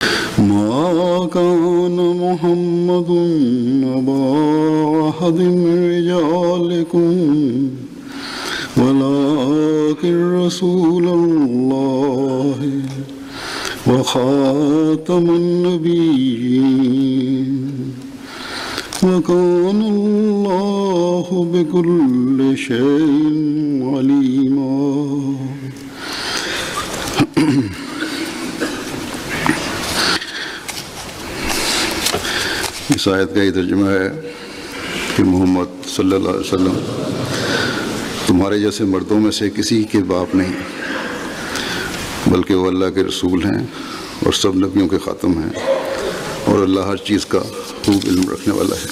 ما كان محمد أبا أحد من رجالكم ولكن رسول الله وخاتم النبيين وكان الله بكل شيء عليما. اس آیت کا یہ ترجمہ ہے کہ محمد صلی اللہ علیہ وسلم تمہارے جیسے مردوں میں سے کسی کے باپ نہیں، بلکہ وہ اللہ کے رسول ہیں اور سب نبیوں کے خاتم ہیں، اور اللہ ہر چیز کا خوب علم رکھنے والا ہے.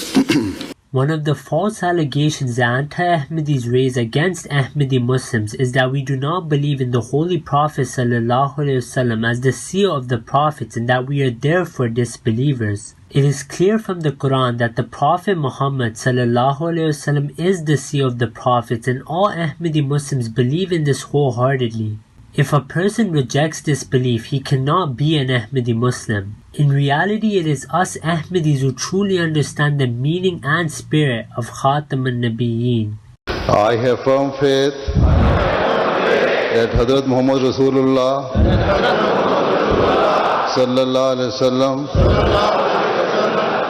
One of the false allegations the anti-Ahmadis raise against Ahmadi Muslims is that we do not believe in the Holy Prophet ﷺ as the seal of the Prophets and that we are therefore disbelievers. It is clear from the Quran that the Prophet Muhammad ﷺ is the seal of the Prophets, and all Ahmadi Muslims believe in this wholeheartedly. If a person rejects this belief, he cannot be an Ahmadi Muslim. In reality, it is us Ahmadis who truly understand the meaning and spirit of Khatam al-Nabiyyin. I have firm faith that Hazrat Muhammad Rasulullah sallallahu alaihi wasallam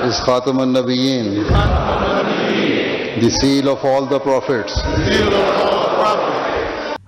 is Khatam al-Nabiyyin, the seal of all the prophets.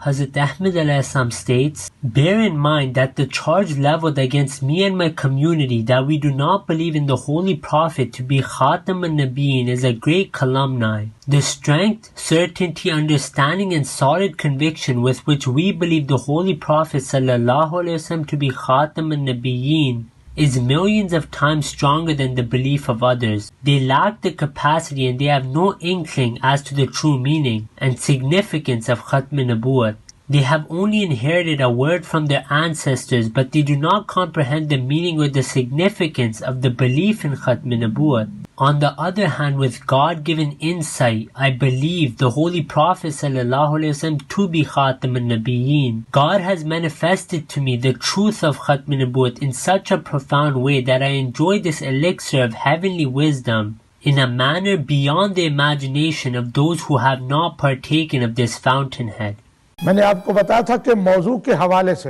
Hazrat Ahmad ﷺ states, bear in mind that the charge leveled against me and my community that we do not believe in the Holy Prophet to be Khatam al-Nabiyyin is a great calumny. The strength, certainty, understanding and solid conviction with which we believe the Holy Prophet ﷺ to be Khatam al-Nabiyyin is millions of times stronger than the belief of others. They lack the capacity and they have no inkling as to the true meaning and significance of Khatm Nabuwat. They have only inherited a word from their ancestors, but they do not comprehend the meaning or the significance of the belief in Khatm Nabuwat. On the other hand, with God-given insight, I believe the Holy Prophet ﷺ to be Khatam al-Nabiyyin. God has manifested to me the truth of Khatm Nabuwat in such a profound way that I enjoy this elixir of heavenly wisdom in a manner beyond the imagination of those who have not partaken of this fountainhead. میں نے آپ کو بتایا تھا کہ موضوع کے حوالے سے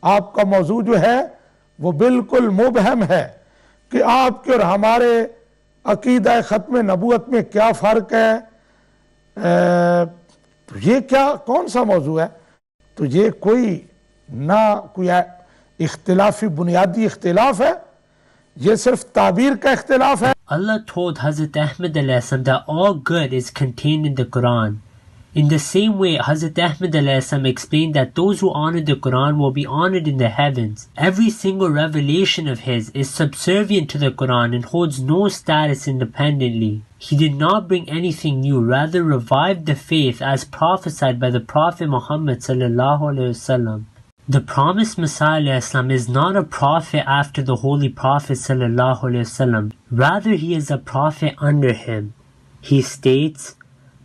آپ کا موضوع جو ہے وہ بالکل مبہم ہے کہ آپ کے اور ہمارے عقیدہ ختم نبوت میں کیا فرق ہے. تو یہ کیا کون سا موضوع ہے؟ تو یہ کوئی نہ کوئی اختلافی بنیادی اختلاف ہے، یہ صرف تعبیر کا اختلاف ہے. Allah told Hazrat Ahmad ﷺ that all good is contained in the Quran. In the same way, Hazrat Ahmad ﷺ explained that those who honor the Quran will be honored in the heavens. Every single revelation of his is subservient to the Quran and holds no status independently. He did not bring anything new, rather revived the faith as prophesied by the Prophet Muhammad ﷺ. The promised Messiah ﷺ is not a prophet after the Holy Prophet ﷺ. Rather, he is a prophet under him. He states,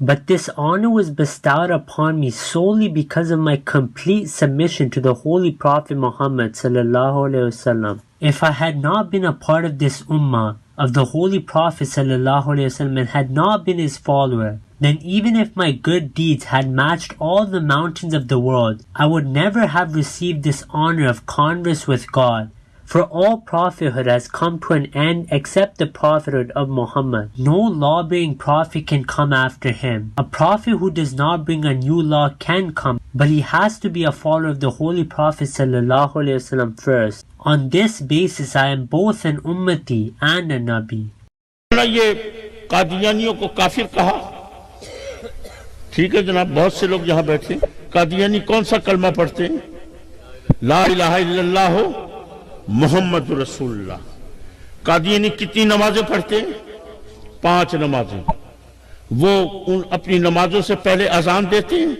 but this honor was bestowed upon me solely because of my complete submission to the Holy Prophet Muhammad ﷺ. If I had not been a part of this ummah, of the Holy Prophet ﷺ, and had not been his follower, then even if my good deeds had matched all the mountains of the world, I would never have received this honor of converse with God. For all prophethood has come to an end except the prophethood of Muhammad. No law-bearing prophet can come after him. A prophet who does not bring a new law can come, but he has to be a follower of the Holy Prophet ﷺ first. On this basis, I am both an ummati and a nabi. یہ قادیانیوں کو کافر کہا. ٹھیک ہے جناب، بہت سے لوگ یہاں بیٹھے. قادیانی کون سا کلمہ پڑھتے ہیں؟ لا الہ الا اللہ محمد رسول اللہ. قادیانی کتنی نمازیں پڑھتے ہیں؟ 5 نمازیں. وہ اپنی نمازوں سے پہلے اذان دیتے ہیں.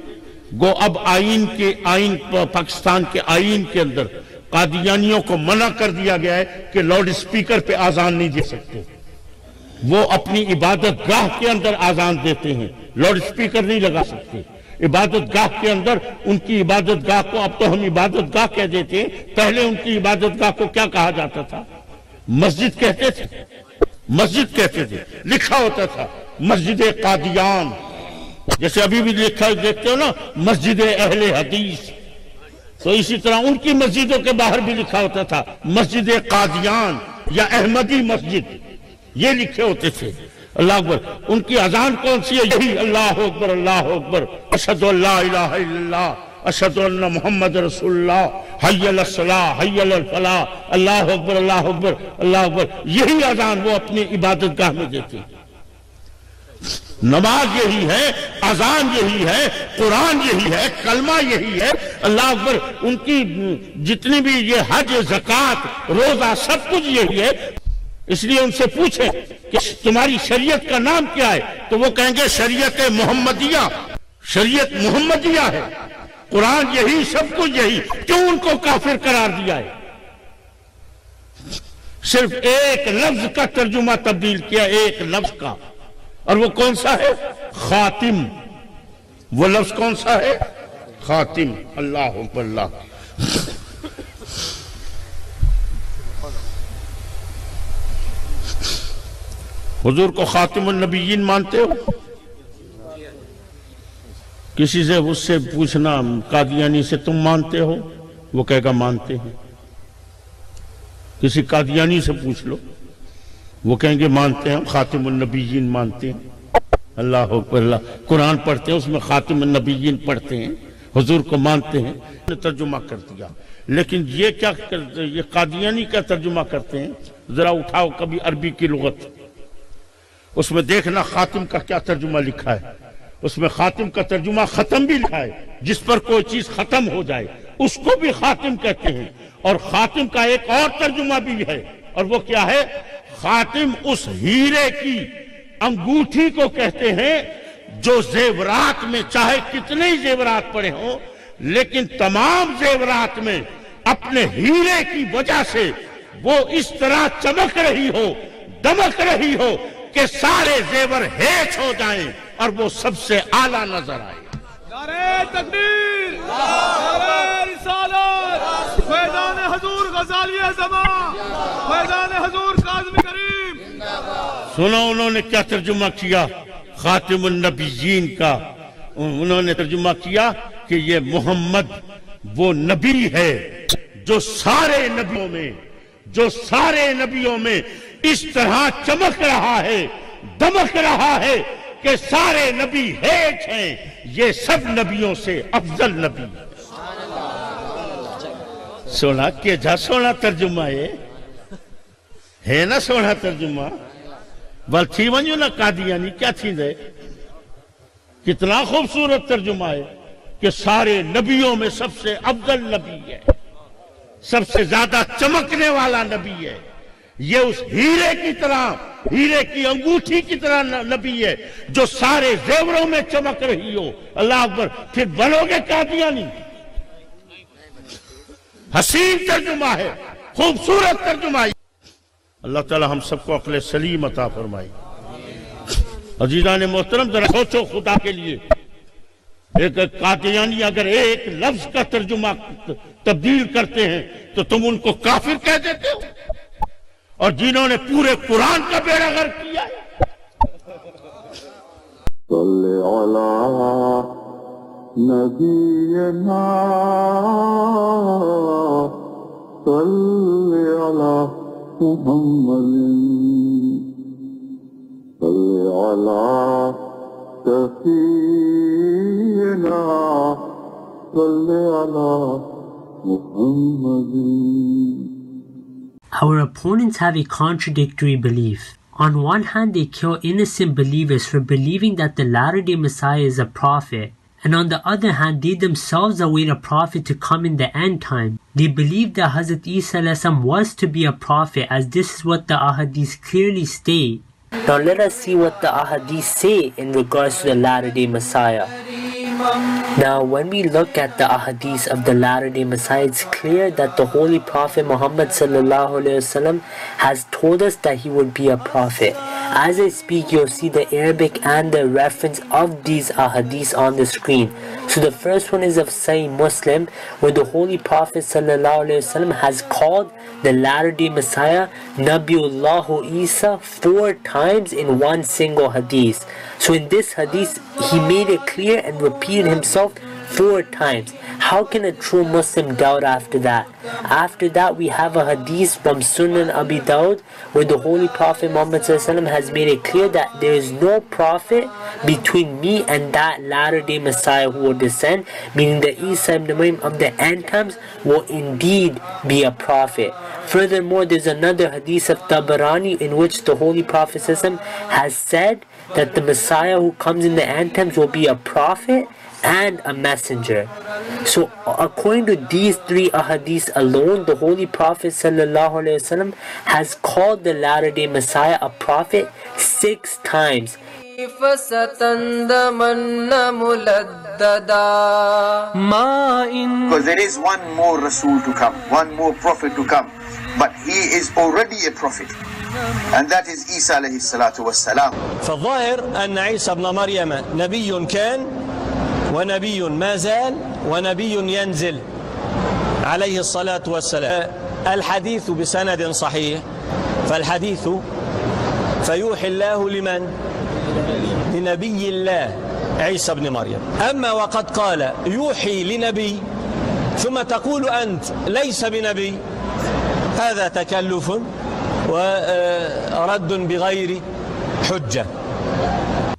گو اب آئین پاکستان کے آئین کے اندر قادیانیوں کو منع کر دیا گیا ہے کہ لاؤڈ سپیکر پہ اذان نہیں دے سکتے. وہ اپنی عبادت گاہ کے اندر اذان دیتے ہیں، لاؤڈ سپیکر نہیں لگا سکتے. عبادت گاہ کے اندر ان کی عبادت گاہ کو، اب تو ہم عبادت گاہ کہہ دیتے ہیں، پہلے ان کی عبادت گاہ کو کیا کہا جاتا تھا؟ مسجد کہتے تھے، مسجد کہتے تھے، لکھا ہوتا تھا مسجد قادیان، جیسے ابھی بھی لکھا دیکھتے ہو نا مسجد اہل حدیث، تو اسی طرح ان کی مسجدوں کے باہر بھی لکھا ہوتا تھا مسجد قادیان یا احمدی مسجد، یہ لکھے ہوتے تھے۔ اللہ اکبر، ان کی اذان کون سی ہے؟ یہی اللہ اکبر اللہ اکبر، اشہد ان لا الہ الا اللہ، اشہد ان محمد رسول اللہ، حی علی الصلاۃ حی علی الفلاح، اللہ اکبر اللہ اکبر اللہ اکبر، یہی اذان وہ اپنی عبادت گاہ میں دیتے ہیں۔ نماز یہی ہے، اذان یہی ہے، قرآن یہی ہے، کلمہ یہی ہے، اللہ اکبر، ان کی جتنی بھی یہ حج زکوٰۃ روزہ سب کچھ یہی ہے۔ اس لیے ان سے پوچھیں کہ تمہاری شریعت کا نام کیا ہے، تو وہ کہیں گے شریعت محمدیہ، شریعت محمدیہ ہے، قرآن یہی سب کچھ یہی۔ کیوں ان کو کافر قرار دیا ہے؟ صرف ایک لفظ کا ترجمہ تبدیل کیا، ایک لفظ کا، اور وہ کون سا ہے؟ خاتم۔ وہ لفظ کون سا ہے؟ خاتم۔ اللہ اکبر اللہ۔ حضور کو خاتم النبیین مانتے ہو؟ کسی سے اس سے پوچھنا قادیانی سے تم مانتے ہو، وہ کہے گا مانتے ہیں۔ کسی قادیانی سے پوچھ لو، وہ کہیں گے مانتے ہیں، خاتم النبیین مانتے ہیں۔ اللہ اکبر اللہ۔ قرآن پڑھتے ہیں، اس میں خاتم النبیین پڑھتے ہیں، حضور کو مانتے ہیں۔ ترجمہ کر دیا، لیکن یہ کیا کرتے ہیں؟ یہ قادیانی کا ترجمہ کرتے ہیں۔ ذرا اٹھاؤ کبھی عربی کی لغت، اس میں دیکھنا خاتم کا کیا ترجمہ لکھا ہے۔ اس میں خاتم کا ترجمہ ختم بھی لکھا ہے، جس پر کوئی چیز ختم ہو جائے اس کو بھی خاتم کہتے ہیں۔ اور خاتم کا ایک اور ترجمہ بھی ہے، اور وہ کیا ہے؟ خاتم اس ہیرے کی انگوٹھی کو کہتے ہیں جو زیورات میں چاہے کتنے ہی زیورات پڑے ہوں، لیکن تمام زیورات میں اپنے ہیرے کی وجہ سے وہ اس طرح چمک رہی ہو، دمک رہی ہو کہ سارے زیور ہیچ ہو جائیں اور وہ سب سے اعلیٰ نظر آئے۔ نعرہ تکبیر، نعرہ رسالت، فیضان حضور غزالی زمان، فیضان حضور کاظم کریم۔ سنو انہوں نے کیا ترجمہ کیا خاتم النبیین کا؟ انہوں نے ترجمہ کیا کہ یہ محمد وہ نبی ہے جو سارے نبیوں میں اس طرح چمک رہا ہے، دمک رہا ہے کہ سارے نبی ہیچ ہیں، یہ سب نبیوں سے افضل نبی ہے۔ سونا کہ جا سونا ترجمہ ہے نا، سونا ترجمہ بل تھی ونجو نا قادیانی کیا تھی دے، کتنا خوبصورت ترجمہ ہے کہ سارے نبیوں میں سب سے افضل نبی ہے، سب سے زیادہ چمکنے والا نبی ہے، یہ اس ہیرے کی طرح، ہیرے کی انگوٹھی کی طرح نبی ہے جو سارے زیوروں میں چمک رہی ہو۔ اللہ اکبر۔ پھر بنو گے قادیانی؟ حسین ترجمہ ہے، خوبصورت ترجمہ ہے۔ اللہ تعالی ہم سب کو عقل سلیم عطا فرمائے۔ عزیزان محترم، ذرا سوچو خدا کے لیے، ایک قادیانی اگر ایک لفظ کا ترجمہ تبدیل کرتے ہیں تو تم ان کو کافر کہہ دیتے ہو، اور جنہوں نے پورے قرآن کا بیڑا غرق کیا ہے۔ صلی علی نبینا صلی علی محمد صلی علی شفیعنا صلی علی محمد۔ Our opponents have a contradictory belief. On one hand, they kill innocent believers for believing that the Latter-day Messiah is a prophet, and on the other hand, they themselves await a prophet to come in the end time. They believe that Hazrat Isa a.s. was to be a prophet, as this is what the Ahadith clearly state. Now let us see what the Ahadith say in regards to the Latter-day Messiah. Now, when we look at the ahadith of the Latter-day Messiah, it's clear that the Holy Prophet Muhammad ﷺ has told us that he would be a prophet. As I speak, you'll see the Arabic and the reference of these ahadith on the screen. So the first one is of Sahih Muslim, where the Holy Prophet ﷺ has called the latter-day Messiah Nabiullah Isa 4 times in one single hadith. So in this hadith, he made it clear and repeated himself 4 times. How can a true Muslim doubt after that? After that, we have a hadith from Sunan Abi Dawud, where the Holy Prophet Muhammad ﷺ has made it clear that there is no prophet between me and that latter-day Messiah who will descend, meaning that Isa ibn Maryam of the end times will indeed be a prophet. Furthermore, there's another hadith of Tabarani in which the Holy Prophet ﷺ has said that the Messiah who comes in the end times will be a prophet and a messenger. So according to these 3 ahadith alone, the Holy Prophet ﷺ has called the latter-day Messiah a prophet 6 times. Because there is one more Rasul to come, one more Prophet to come, but he is already a Prophet, and that is Isa alayhi salatu wassalam. فالظاهر أن عيسى بن مريم نبي كان ونبي ما زال ونبي ينزل عليه الصلاة والسلام. الحديث بسند صحيح، فالحديث فيوحي الله لمن؟ لنبي الله عيسى بن مريم. أما وقد قال يوحي لنبي ثم تقول أنت ليس بنبي، هذا تكلف ورد بغير حجة.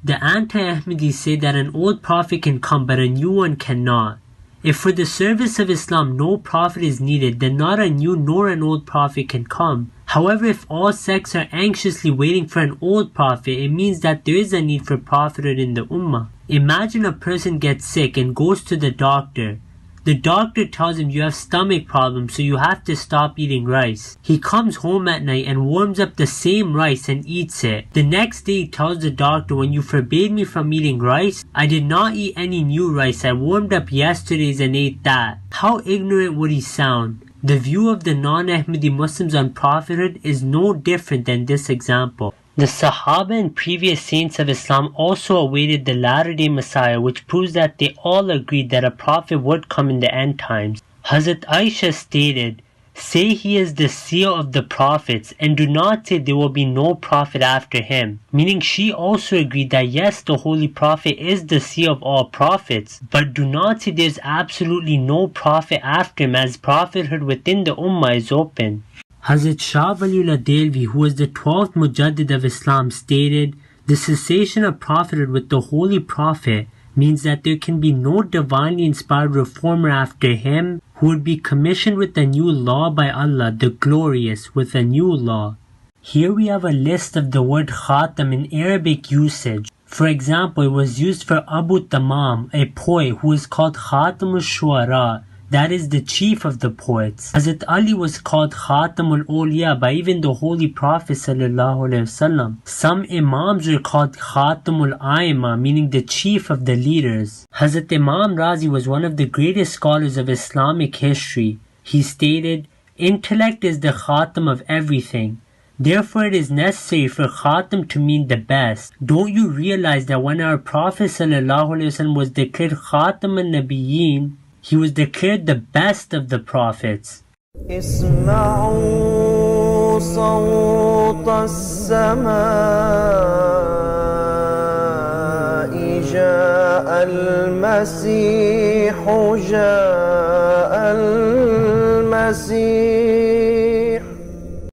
The anti-Ahmadis say that an old prophet can come but a new one cannot. If for the service of Islam no prophet is needed, then not a new nor an old prophet can come. However, if all sects are anxiously waiting for an old prophet, it means that there is a need for prophethood in the Ummah. Imagine a person gets sick and goes to the doctor. The doctor tells him you have stomach problems, so you have to stop eating rice. He comes home at night and warms up the same rice and eats it. The next day he tells the doctor, when you forbade me from eating rice, I did not eat any new rice. I warmed up yesterday's and ate that. How ignorant would he sound? The view of the non-Ahmadi Muslims on prophethood is no different than this example. The Sahaba and previous saints of Islam also awaited the latter-day Messiah, which proves that they all agreed that a prophet would come in the end times. Hazrat Aisha stated, "Say he is the seal of the prophets, and do not say there will be no prophet after him." Meaning she also agreed that yes, the Holy Prophet is the seal of all prophets, but do not say there is absolutely no prophet after him, as prophethood within the Ummah is open. Hazrat Shah Waliullah Delvi, who was the 12th Mujaddid of Islam, stated, "The cessation of prophethood with the Holy Prophet means that there can be no divinely inspired reformer after him who would be commissioned with a new law by Allah, the Glorious, with a new law." Here we have a list of the word Khatam in Arabic usage. For example, it was used for Abu Tamam, a poet who is called Khatam al-Shuara, that is the chief of the poets. Hazrat Ali was called Khatam al-Awliya by even the Holy Prophet ﷺ. Some Imams were called Khatam al-Aima, meaning the chief of the leaders. Hazrat Imam Razi was one of the greatest scholars of Islamic history. He stated, "Intellect is the Khatam of everything. Therefore it is necessary for Khatam to mean the best. Don't you realize that when our Prophet ﷺ was declared Khatam al-Nabiyyin, he was declared the best of the prophets." اسمعوا صوت السماء جاء المسيح جاء المسيح